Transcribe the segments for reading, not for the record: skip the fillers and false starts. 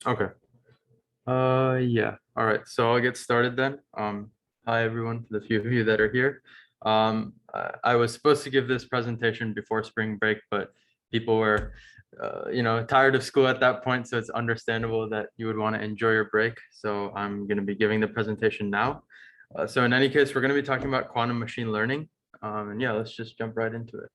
Okay. Yeah. All right. So I'll get started then. Hi everyone, for the few of you that are here. I was supposed to give this presentation before spring break, but people were, tired of school at that point, so it's understandable that you would want to enjoy your break. So I'm going to be giving the presentation now. So in any case, we're going to be talking about quantum machine learning. And yeah, let's just jump right into it.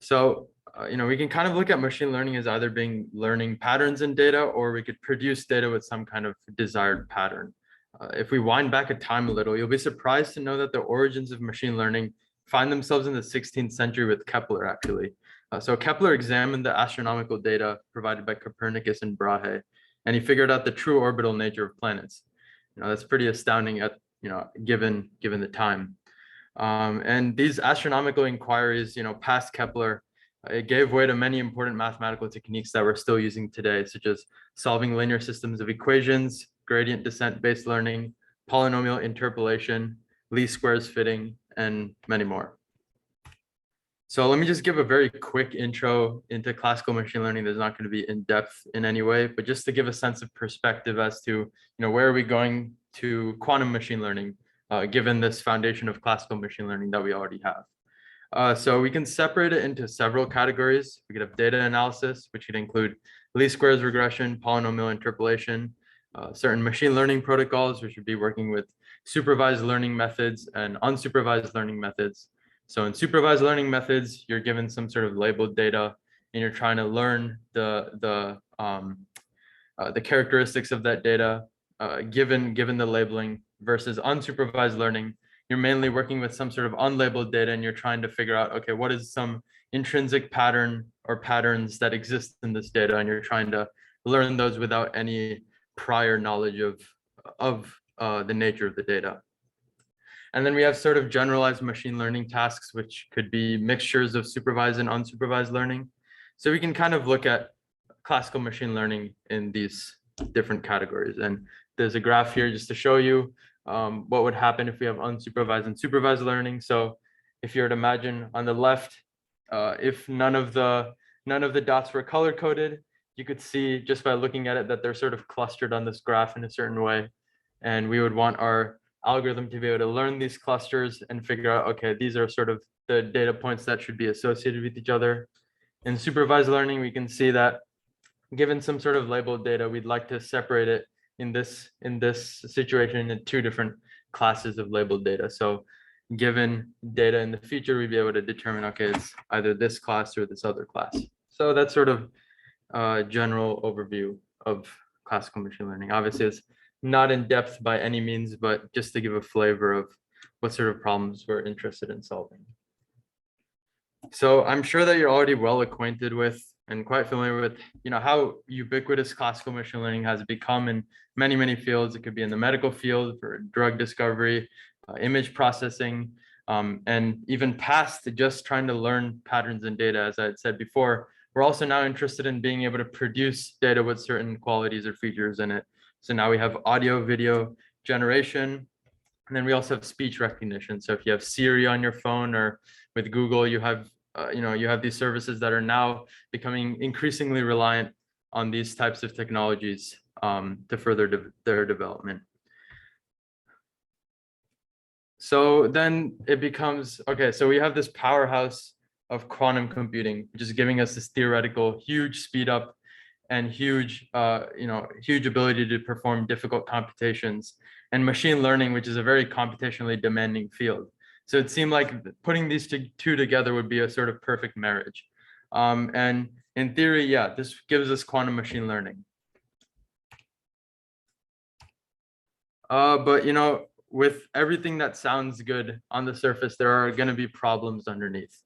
So, we can kind of look at machine learning as either being learning patterns in data, or we could produce data with some kind of desired pattern. If we wind back a time a little, you'll be surprised to know that the origins of machine learning find themselves in the 16th century with Kepler, actually. So Kepler examined the astronomical data provided by Copernicus and Brahe, and he figured out the true orbital nature of planets. That's pretty astounding at, given the time. And these astronomical inquiries, past Kepler, it gave way to many important mathematical techniques that we're still using today, such as solving linear systems of equations, gradient descent-based learning, polynomial interpolation, least squares fitting, and many more. So let me just give a very quick intro into classical machine learning. There's not going to be in depth in any way, but just to give a sense of perspective as to, where are we going to quantum machine learning, given this foundation of classical machine learning that we already have. So we can separate it into several categories. We could have data analysis, which could include least squares regression, polynomial interpolation, certain machine learning protocols, which would be working with supervised learning methods and unsupervised learning methods. So in supervised learning methods, you're given some sort of labeled data and you're trying to learn the characteristics of that data given the labeling, versus unsupervised learning. You're mainly working with some sort of unlabeled data and you're trying to figure out, okay, what is some intrinsic pattern or patterns that exist in this data, and you're trying to learn those without any prior knowledge of the nature of the data. And then we have sort of generalized machine learning tasks, which could be mixtures of supervised and unsupervised learning. So we can kind of look at classical machine learning in these different categories. And there's a graph here just to show you what would happen if we have unsupervised and supervised learning. So if you were to imagine on the left, if none of the dots were color coded, you could see just by looking at it that they're sort of clustered on this graph in a certain way. And we would want our algorithm to be able to learn these clusters and figure out, okay, these are sort of the data points that should be associated with each other. In supervised learning, we can see that given some sort of labeled data, we'd like to separate it in this situation into two different classes of labeled data. So given data in the future, we'd be able to determine, okay, it's either this class or this other class. So that's sort of a general overview of classical machine learning. Obviously, it's not in depth by any means, but just to give a flavor of what sort of problems we're interested in solving. So I'm sure that you're already well acquainted with and quite familiar with, how ubiquitous classical machine learning has become in many, many fields. It could be in the medical field for drug discovery, image processing, and even past just trying to learn patterns in data. As I had said before, we're also now interested in being able to produce data with certain qualities or features in it. So now we have audio, video generation, and then we also have speech recognition. So if you have Siri on your phone, or with Google, you have these services that are now becoming increasingly reliant on these types of technologies to further their development. So then it becomes, okay, so we have this powerhouse of quantum computing, which is giving us this theoretical huge speed up and huge ability to perform difficult computations, and machine learning, which is a very computationally demanding field. So it seemed like putting these two together would be a sort of perfect marriage. And in theory, yeah, this gives us quantum machine learning. But with everything that sounds good on the surface, there are going to be problems underneath.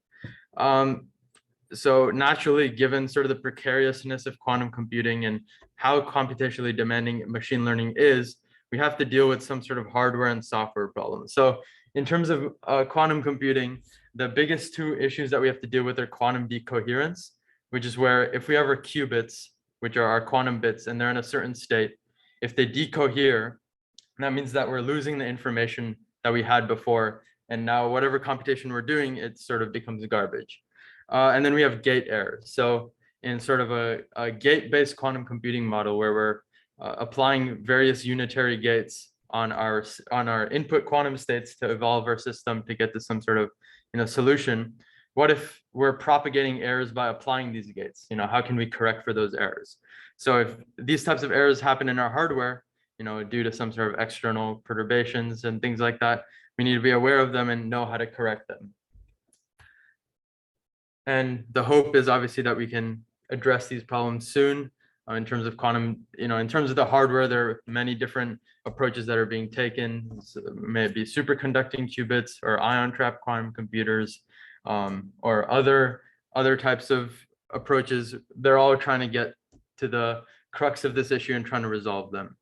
So naturally, given sort of the precariousness of quantum computing and how computationally demanding machine learning is, we have to deal with some sort of hardware and software problems. So in terms of quantum computing, the biggest two issues that we have to deal with are quantum decoherence, which is where if we have our qubits, which are our quantum bits, and they're in a certain state, if they decohere, that means that we're losing the information that we had before. And now whatever computation we're doing, it sort of becomes garbage. And then we have gate errors. So in sort of a gate-based quantum computing model where we're applying various unitary gates on our input quantum states to evolve our system to get to some sort of solution. What if we're propagating errors by applying these gates? How can we correct for those errors? So if these types of errors happen in our hardware, due to some sort of external perturbations and things like that, we need to be aware of them and know how to correct them. And the hope is obviously that we can address these problems soon. In terms of quantum, in terms of the hardware, there are many different approaches that are being taken. So maybe superconducting qubits or ion trap quantum computers, or other types of approaches. They're all trying to get to the crux of this issue and trying to resolve them.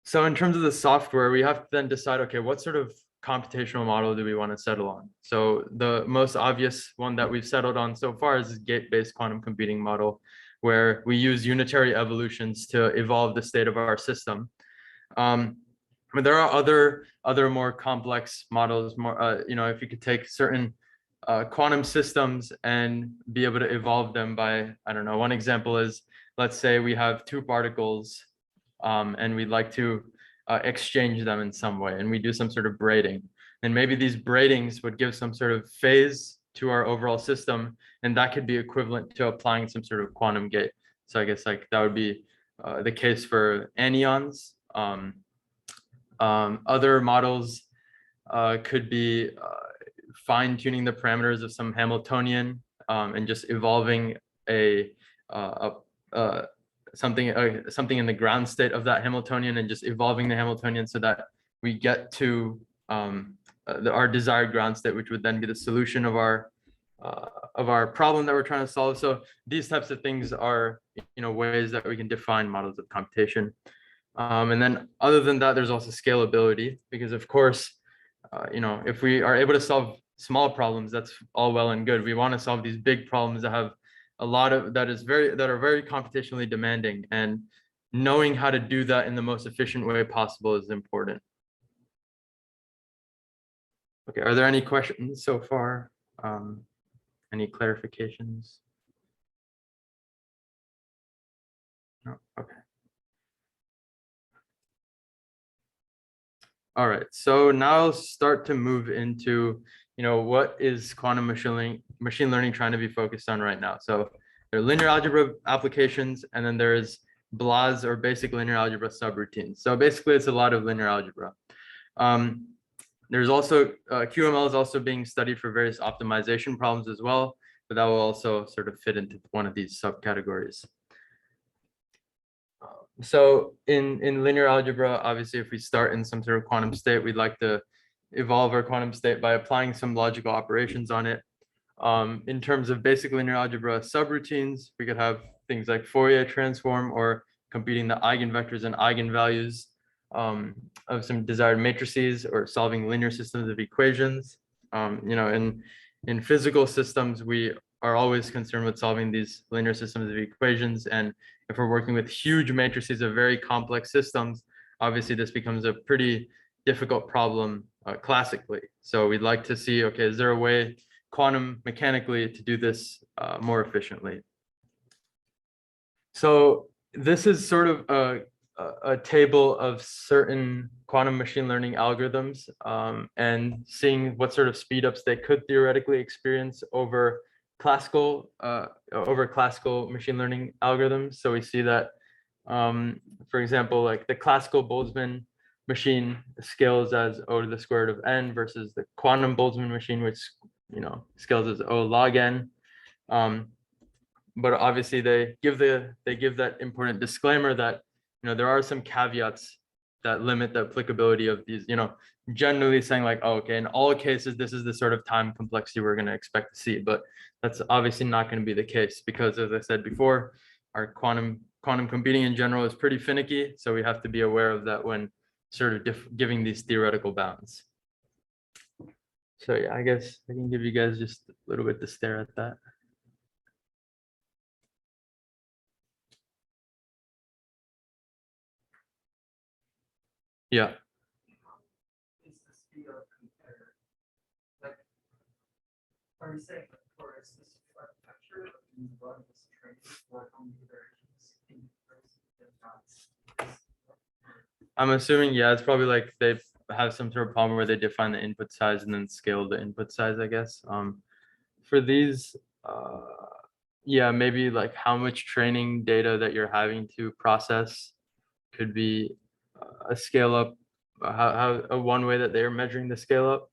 So in terms of the software, we have to then decide, okay, what sort of computational model do we want to settle on? So the most obvious one that we've settled on so far is this gate-based quantum computing model, where we use unitary evolutions to evolve the state of our system. But there are other more complex models. If you could take certain quantum systems and be able to evolve them by, I don't know, one example is, let's say we have two particles and we'd like to exchange them in some way, and we do some sort of braiding. And maybe these braidings would give some sort of phase to our overall system, and that could be equivalent to applying some sort of quantum gate. So I guess like that would be the case for anyons. Other models could be fine-tuning the parameters of some Hamiltonian and just evolving something in the ground state of that Hamiltonian and just evolving the Hamiltonian so that we get to our desired ground state, which would then be the solution of our problem that we're trying to solve. So these types of things are ways that we can define models of computation. And then other than that, there's also scalability, because of course, if we are able to solve small problems, that's all well and good. We want to solve these big problems that have a lot of that are very computationally demanding, and knowing how to do that in the most efficient way possible is important. Okay, are there any questions so far? Any clarifications? No, okay. All right, so now I'll start to move into, what is quantum machine learning trying to be focused on right now? So there are linear algebra applications, and then there's BLAS, or basic linear algebra subroutines. So basically, it's a lot of linear algebra. There's also QML is also being studied for various optimization problems as well, but that will also sort of fit into one of these subcategories. So in linear algebra, obviously, if we start in some sort of quantum state, we'd like to evolve our quantum state by applying some logical operations on it. In terms of basic linear algebra subroutines, we could have things like Fourier transform, or computing the eigenvectors and eigenvalues of some desired matrices, or solving linear systems of equations. In physical systems, we are always concerned with solving these linear systems of equations. And if we're working with huge matrices of very complex systems, obviously this becomes a pretty difficult problem classically. So we'd like to see, okay, is there a way quantum mechanically to do this more efficiently? So this is sort of a table of certain quantum machine learning algorithms, and seeing what sort of speed ups they could theoretically experience over classical machine learning algorithms. So we see that, for example, like the classical Boltzmann machine scales as O to the square root of n, versus the quantum Boltzmann machine, which scales as O log n. But obviously they give that important disclaimer that there are some caveats that limit the applicability of these, generally saying like, oh, okay, in all cases, this is the sort of time complexity we're going to expect to see. But that's obviously not going to be the case, because as I said before, our quantum computing in general is pretty finicky. So we have to be aware of that when sort of giving these theoretical bounds. So yeah, I guess I can give you guys just a little bit to stare at that. Yeah. Is the speed of compare, like, are we saying for is this architecture run this for computers in person. I'm assuming, yeah, it's probably like they have some sort of problem where they define the input size and then scale the input size, I guess. For these, yeah, maybe like how much training data that you're having to process could be a scale up, one way that they're measuring the scale up.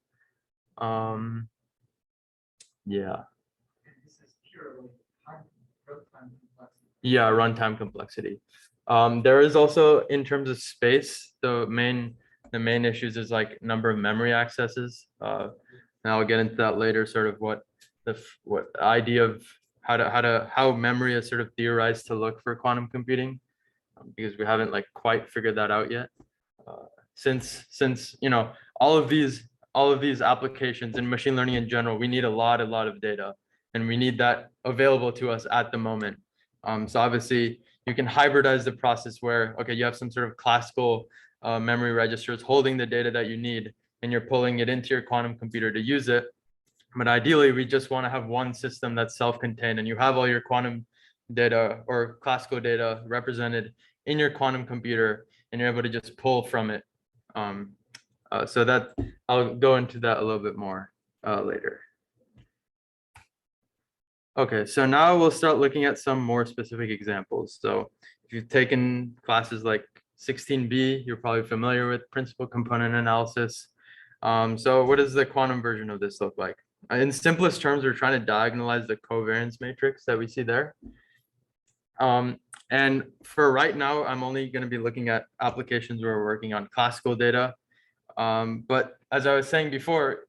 Yeah, And this is purely time, real-time complexity. yeah, runtime complexity. There is also, in terms of space, the main issues is like number of memory accesses. And I'll get into that later, sort of what what idea of how memory is sort of theorized to look for quantum computing, because we haven't like quite figured that out yet. Since you know all of these applications in machine learning in general, we need a lot of data, and we need that available to us at the moment. So obviously you can hybridize the process where, okay, you have some sort of classical memory registers holding the data that you need, and you're pulling it into your quantum computer to use it. But ideally, we just want to have one system that's self-contained, and you have all your quantum data or classical data represented in your quantum computer, and you're able to just pull from it. So that I'll go into that a little bit more later. Okay, so now we'll start looking at some more specific examples. So if you've taken classes like 16B, you're probably familiar with principal component analysis. So what does the quantum version of this look like? In simplest terms, we're trying to diagonalize the covariance matrix that we see there. And for right now, I'm only going to be looking at applications where we're working on classical data. But as I was saying before,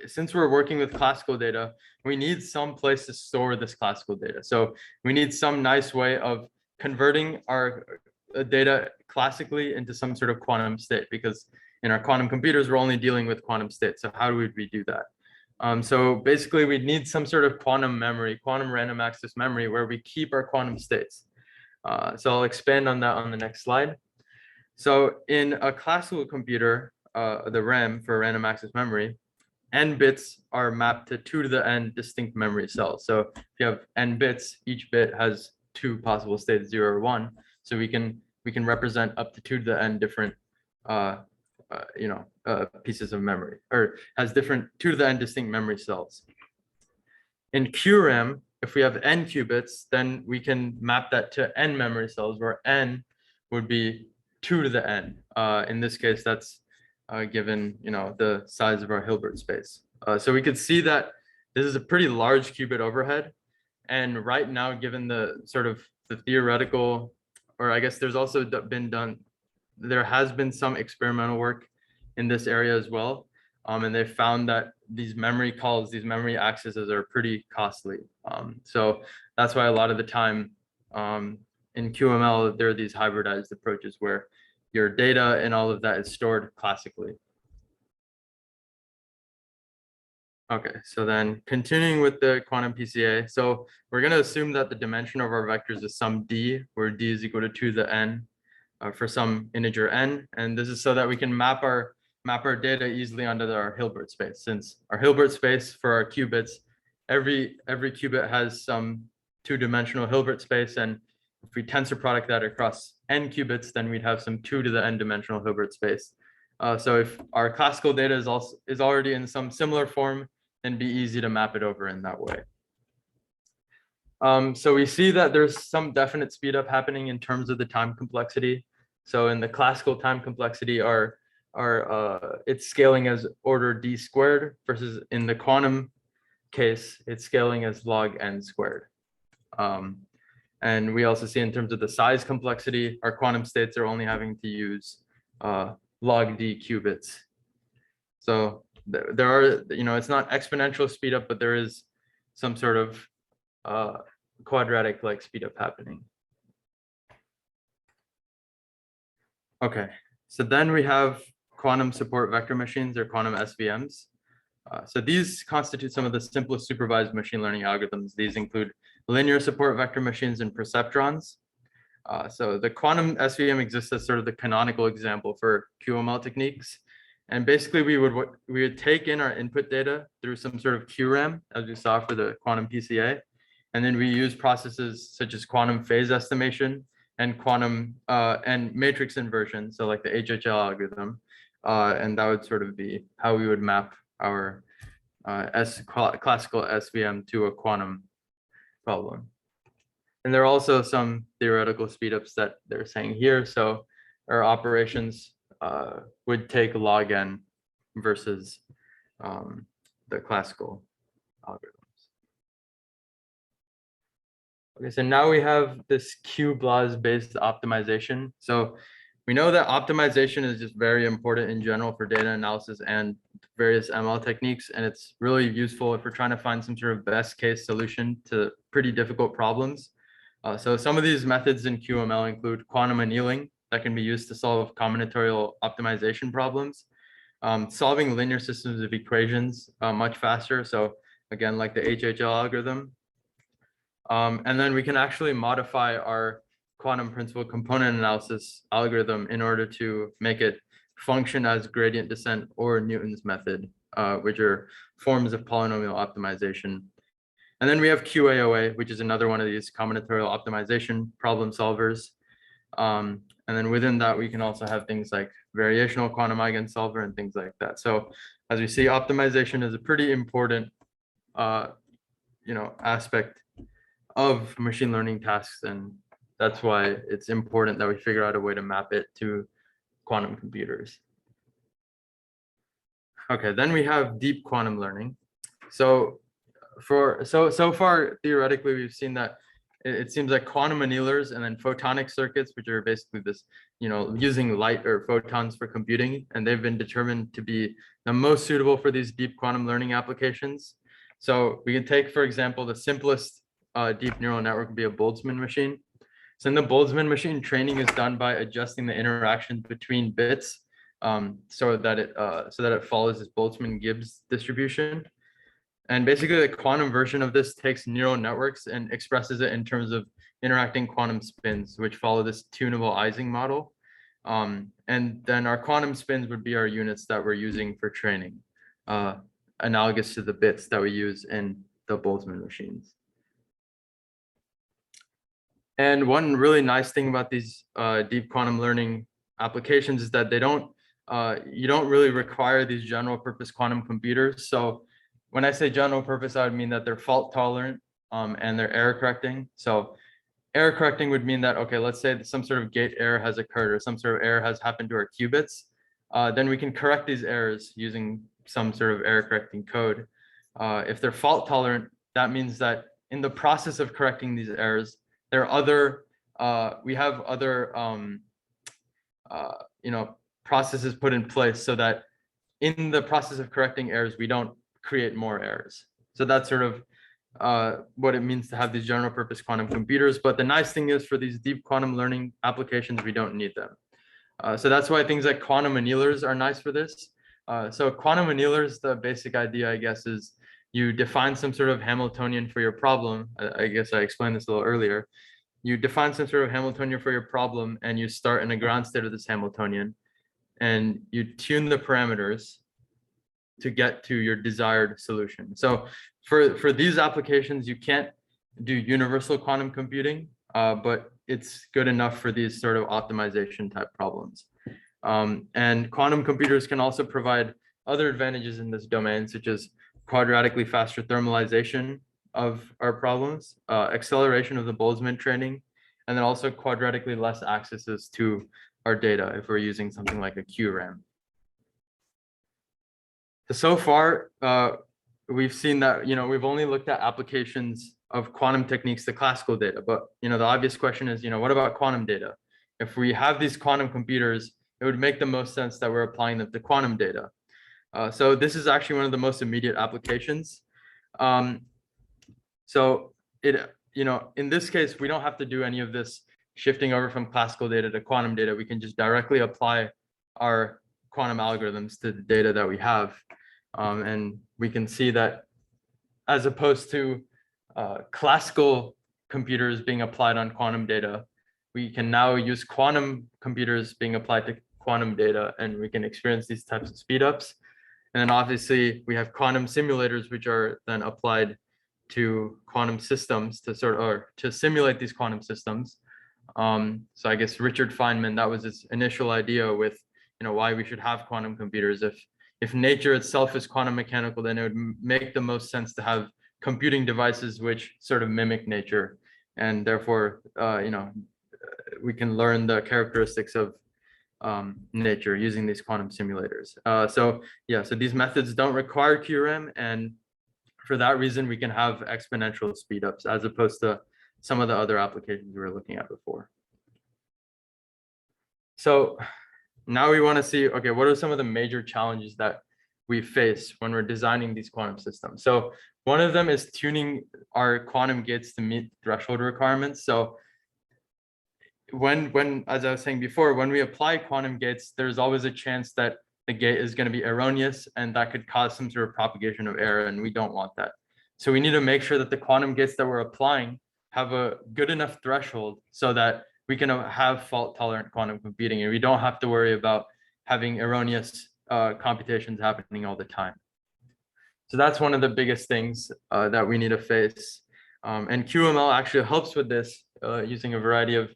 since we're working with classical data, we need some place to store this classical data. So we need some nice way of converting our data classically into some sort of quantum state, because in our quantum computers, we're only dealing with quantum states. So how would we do that? So basically, we need some sort of quantum memory, quantum random access memory, where we keep our quantum states. So I'll expand on that on the next slide. So in a classical computer, the RAM for random access memory, n bits are mapped to 2 to the n distinct memory cells. So if you have n bits, each bit has 2 possible states, 0 or 1. So we can represent up to 2 to the n different pieces of memory, or has different 2 to the n distinct memory cells. In QRAM, if we have n qubits, then we can map that to n memory cells, where n would be 2 to the n. In this case, that's given the size of our Hilbert space. So we could see that this is a pretty large qubit overhead. And right now, given the sort of the theoretical, or I guess there's also there has been some experimental work in this area as well. And they found that these memory calls, these memory accesses are pretty costly. So that's why a lot of the time in QML, there are these hybridized approaches where your data and all of that is stored classically. Okay, so then continuing with the quantum PCA. So we're going to assume that the dimension of our vectors is some d, where d is equal to 2 to the n for some integer n. And this is so that we can map our data easily onto our Hilbert space. Since our Hilbert space for our qubits, every qubit has some 2-dimensional Hilbert space, and if we tensor product that across n qubits, then we'd have some 2 to the n dimensional Hilbert space. So if our classical data is already in some similar form, then be easy to map it over in that way. So we see that there's some definite speed up happening in terms of the time complexity. So in the classical time complexity, it's scaling as order d squared, versus in the quantum case, it's scaling as log n squared. And we also see in terms of the size complexity, our quantum states are only having to use log d qubits. So there are, it's not exponential speed up, but there is some sort of quadratic like speed up happening. Okay, so then we have quantum support vector machines, or quantum SVMs. So these constitute some of the simplest supervised machine learning algorithms. These include linear support vector machines and perceptrons. So the quantum SVM exists as sort of the canonical example for QML techniques. And basically we would take in our input data through some sort of QRAM, as we saw for the quantum PCA. And then we use processes such as quantum phase estimation and quantum and matrix inversion. So like the HHL algorithm. And that would sort of be how we would map our classical SVM to a quantum problem. And there are also some theoretical speedups that they're saying here. So our operations would take log n versus the classical algorithms. Okay, so now we have this Q-BLAS based optimization. So we know that optimization is just very important in general for data analysis and various ML techniques. And it's really useful if we're trying to find some sort of best case solution to pretty difficult problems. So some of these methods in QML include quantum annealing that can be used to solve combinatorial optimization problems, solving linear systems of equations much faster. So again, like the HHL algorithm. And then we can actually modify our quantum principal component analysis algorithm in order to make it function as gradient descent or Newton's method, which are forms of polynomial optimization. And then we have QAOA, which is another one of these combinatorial optimization problem solvers. And then within that, we can also have things like variational quantum eigensolver and things like that. So as we see, optimization is a pretty important, aspect of machine learning tasks. And that's why it's important that we figure out a way to map it to quantum computers. Okay, then we have deep quantum learning. So so far, theoretically, we've seen that it seems like quantum annealers and then photonic circuits, which are basically this, using light or photons for computing, and they've been determined to be the most suitable for these deep quantum learning applications. So we can take, for example, the simplest deep neural network would be a Boltzmann machine. So in the Boltzmann machine, training is done by adjusting the interactions between bits so that it follows this Boltzmann-Gibbs distribution. And basically the quantum version of this takes neural networks and expresses it in terms of interacting quantum spins, which follow this tunable Ising model. And then our quantum spins would be our units that we're using for training, analogous to the bits that we use in the Boltzmann machines. And one really nice thing about these deep quantum learning applications is that you don't really require these general purpose quantum computers. So when I say general purpose, I would mean that they're fault tolerant and they're error correcting. So error correcting would mean that, okay, let's say that some sort of gate error has occurred or some sort of error has happened to our qubits. Then we can correct these errors using some sort of error correcting code. If they're fault tolerant, that means that in the process of correcting these errors, there are we have other processes put in place so that in the process of correcting errors, we don't create more errors. So that's sort of what it means to have these general purpose quantum computers. But the nice thing is for these deep quantum learning applications, we don't need them. So that's why things like quantum annealers are nice for this. So quantum annealers, the basic idea, I guess, is you define some sort of Hamiltonian for your problem. I guess I explained this a little earlier. You define some sort of Hamiltonian for your problem and you start in a ground state of this Hamiltonian and you tune the parameters to get to your desired solution. So for these applications, you can't do universal quantum computing, but it's good enough for these sort of optimization type problems. And quantum computers can also provide other advantages in this domain, such as quadratically faster thermalization of our problems, acceleration of the Boltzmann training, and then also quadratically less accesses to our data if we're using something like a QRAM. So far, we've seen that, we've only looked at applications of quantum techniques to classical data, but, the obvious question is, what about quantum data? If we have these quantum computers, it would make the most sense that we're applying them to quantum data. So this is actually one of the most immediate applications. So in this case, we don't have to do any of this shifting over from classical data to quantum data. We can just directly apply our quantum algorithms to the data that we have. And we can see that as opposed to classical computers being applied on quantum data, we can now use quantum computers being applied to quantum data, and we can experience these types of speedups. And then obviously we have quantum simulators, which are then applied to quantum systems to simulate these quantum systems. So I guess Richard Feynman, that was his initial idea with, why we should have quantum computers. If nature itself is quantum mechanical, then it would make the most sense to have computing devices which sort of mimic nature, and therefore, we can learn the characteristics of nature using these quantum simulators. So these methods don't require QRAM, and for that reason, we can have exponential speedups as opposed to some of the other applications we were looking at before. So now we want to see, okay, what are some of the major challenges that we face when we're designing these quantum systems? So one of them is tuning our quantum gates to meet threshold requirements. So when as I was saying before, when we apply quantum gates, there's always a chance that the gate is going to be erroneous, and that could cause some sort of propagation of error, and we don't want that. So we need to make sure that the quantum gates that we're applying have a good enough threshold so that we can have fault tolerant quantum computing, and we don't have to worry about having erroneous computations happening all the time. So that's one of the biggest things that we need to face. And QML actually helps with this using a variety of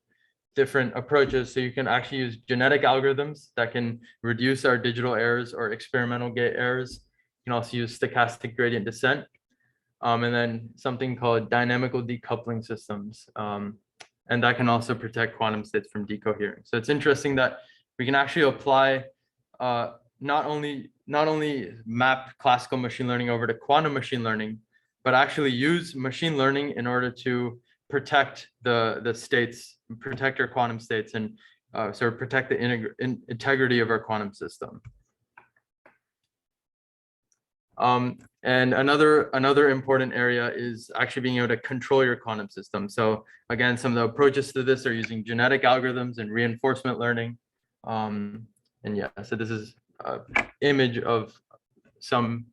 different approaches. So you can actually use genetic algorithms that can reduce our digital errors or experimental gate errors. You can also use stochastic gradient descent. And then something called dynamical decoupling systems. And that can also protect quantum states from decohering. So it's interesting that we can actually apply not only map classical machine learning over to quantum machine learning, but actually use machine learning in order to protect the states, protect our quantum states, and sort of protect the integrity of our quantum system. And another important area is actually being able to control your quantum system. So again, some of the approaches to this are using genetic algorithms and reinforcement learning. And yeah, so this is an image of some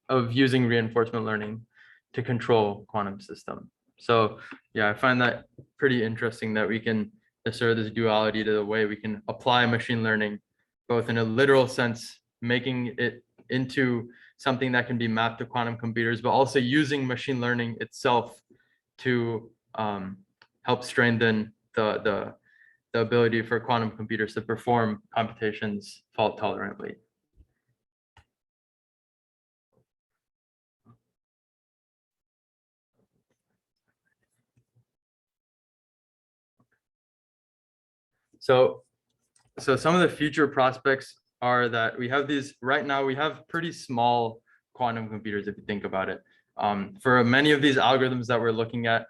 of using reinforcement learning to control quantum system. So yeah, I find that pretty interesting that we can assert this duality to the way we can apply machine learning, both in a literal sense, making it into something that can be mapped to quantum computers, but also using machine learning itself to help strengthen the ability for quantum computers to perform computations fault tolerantly. So some of the future prospects are that we have these, right now we have pretty small quantum computers if you think about it. For many of these algorithms that we're looking at,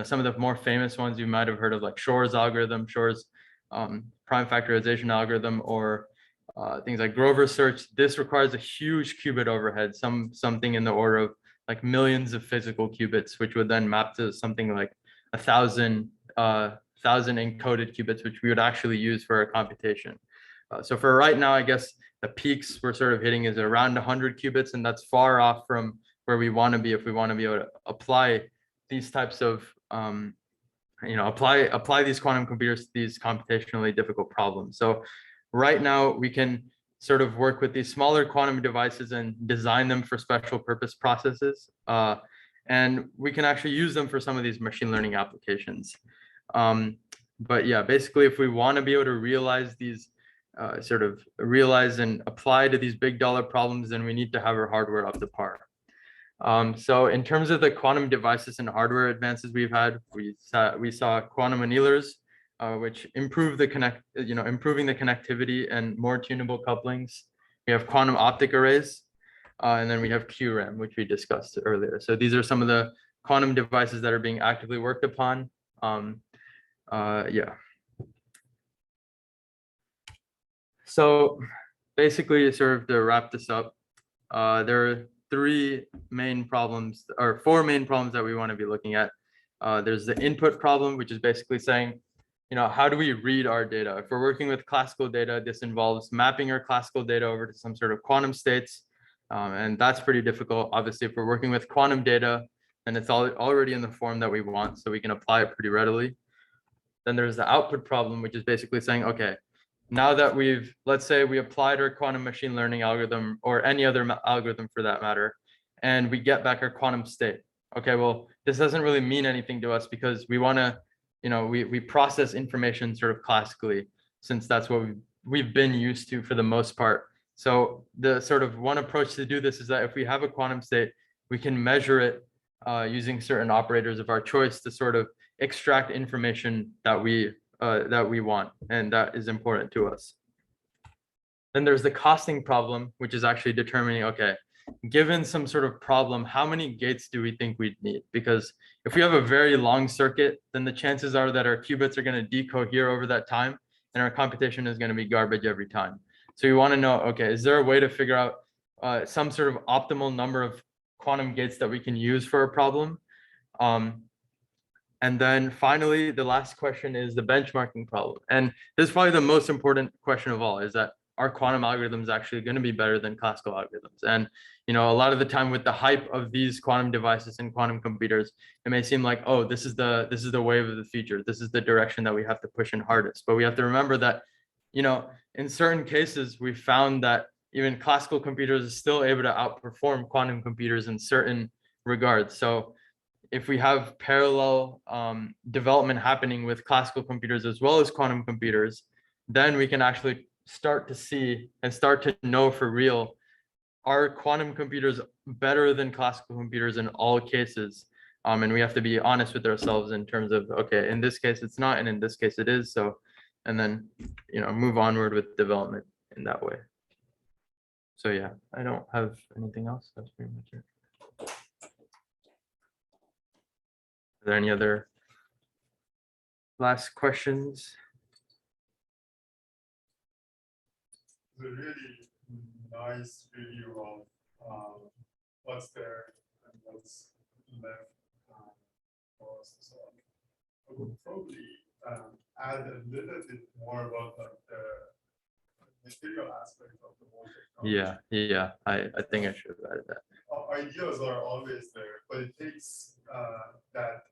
some of the more famous ones you might have heard of, like Shor's algorithm, Shor's prime factorization algorithm, or things like Grover's search. This requires a huge qubit overhead, something in the order of like millions of physical qubits, which would then map to something like 1,000 encoded qubits, which we would actually use for our computation. So for right now, I guess the peaks we're sort of hitting is around 100 qubits, and that's far off from where we want to be if we want to be able to apply these types of, apply these quantum computers to these computationally difficult problems. So right now we can sort of work with these smaller quantum devices and design them for special purpose processes. And we can actually use them for some of these machine learning applications. But yeah, basically, if we want to be able to realize these, realize and apply to these big dollar problems, then we need to have our hardware up to par. So in terms of the quantum devices and hardware advances we've had, we saw quantum annealers, which improve improving the connectivity and more tunable couplings. We have quantum optic arrays, and then we have QRAM, which we discussed earlier. So these are some of the quantum devices that are being actively worked upon. Yeah. So basically, sort of to wrap this up, there are four main problems that we want to be looking at. There's the input problem, which is basically saying, how do we read our data? If we're working with classical data, this involves mapping our classical data over to some sort of quantum states. And that's pretty difficult. Obviously, if we're working with quantum data, then it's already in the form that we want, so we can apply it pretty readily. Then there's the output problem, which is basically saying, okay, now that let's say we applied our quantum machine learning algorithm or any other algorithm for that matter, and we get back our quantum state. okay, well, this doesn't really mean anything to us because we want to, we process information sort of classically, since that's what we've been used to for the most part. So the sort of one approach to do this is that if we have a quantum state, we can measure it using certain operators of our choice to sort of extract information that we want and that is important to us. Then there's the costing problem, which is actually determining, okay, given some sort of problem, how many gates do we think we'd need? Because if we have a very long circuit, then the chances are that our qubits are going to decohere over that time, and our computation is going to be garbage every time. So we want to know, okay, is there a way to figure out some sort of optimal number of quantum gates that we can use for a problem? And then finally, the last question is the benchmarking problem. And this is probably the most important question of all, is that are quantum algorithms actually going to be better than classical algorithms? And a lot of the time with the hype of these quantum devices and quantum computers, it may seem like, oh, this is the wave of the future. This is the direction that we have to push in hardest. But we have to remember that, in certain cases, we found that even classical computers are still able to outperform quantum computers in certain regards. So if we have parallel development happening with classical computers as well as quantum computers, then we can actually start to see and start to know for real, are quantum computers better than classical computers in all cases? And we have to be honest with ourselves in terms of, okay, in this case it's not, and in this case it is. So, and then, move onward with development in that way. So yeah, I don't have anything else. That's pretty much it. Are there any other last questions? It's a really nice review of what's there and what's left for us to solve. I would probably add a little bit more about the material aspect of the whole technology. Yeah, I think I should have added that. Ideas are always there, but it takes that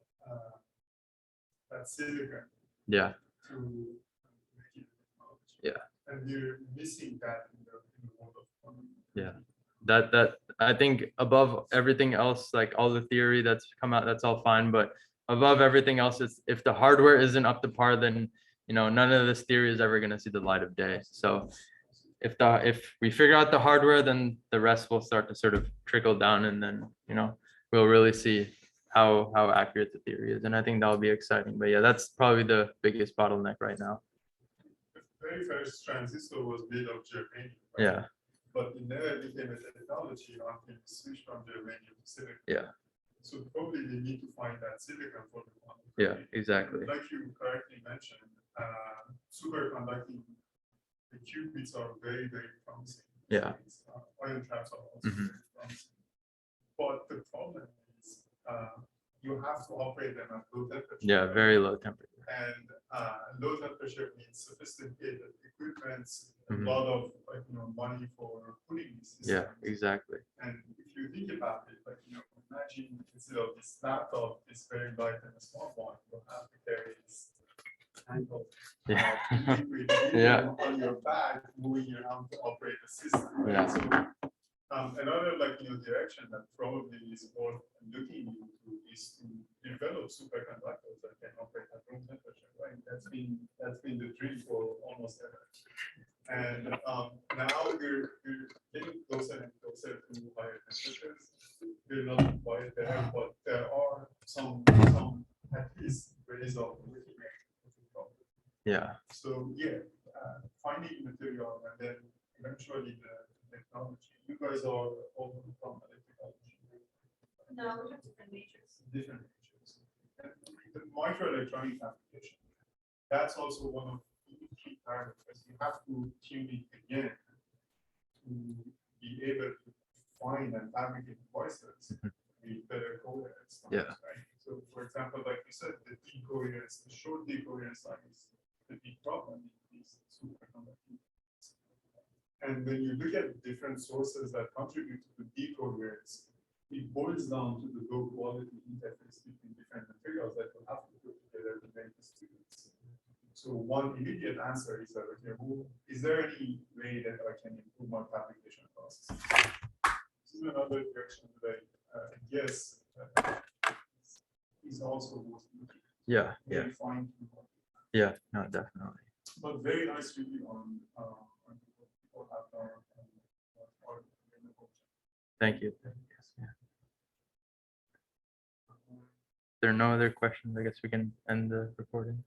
silicon to make it technology. Yeah. And you're missing that in the world of quantum. Yeah, that I think above everything else, like all the theory that's come out, that's all fine, but above everything else, is if the hardware isn't up to par, then none of this theory is ever going to see the light of day. So if we figure out the hardware, then the rest will start to sort of trickle down, and then we'll really see how accurate the theory is, and I think that'll be exciting. But yeah, that's probably the biggest bottleneck right now. The very first transistor was made of germanium. Right? Yeah. But it never became a technology until we switched from germanium to silicon. Yeah. So probably they need to find that silicon for the quantum. Yeah, exactly. Like you correctly mentioned, superconducting, the qubits are very, very promising. Yeah. Ion traps are also very promising. But the problem is you have to operate them at low temperature. Yeah, very low temperature. And low temperature means sophisticated equipment, a lot of money for cooling these systems. Yeah, exactly. And if you think about it, imagine instead of this laptop, it's very light and a small one, you have to carry this tank of liquid on your back, moving around to operate the system. Right? Yeah. So another direction that probably is worth looking into is to develop superconductors that can operate at room temperature. Right? That's been the dream for almost ever. And now we're getting closer and closer to higher temperatures. We're not quite there, but there are some at least ways of looking at the problem. Yeah. So yeah, finding material and then eventually the technology. You guys are all from electrical engineering. No, we have different majors. Different majors. The microelectronic application. That's also one of the key parameters. You have to tune it again to be able to find and fabricate devices with better coherence. Yeah. Right? So, for example, like you said, the decoherence, the short decoherence time is the big problem in these superconducting. And when you look at different sources that contribute to the decoherence, it boils down to the low quality interface between different materials that you have to put together to make the students. So one immediate answer is that, okay, is there any way that I can improve my fabrication process? This is another direction that I guess is also worth looking at. Yeah, yeah, Very fine, yeah, no, definitely. but very nice review on people have done and what are in the book. Thank you. Yeah. If there are no other questions, I guess we can end the recording.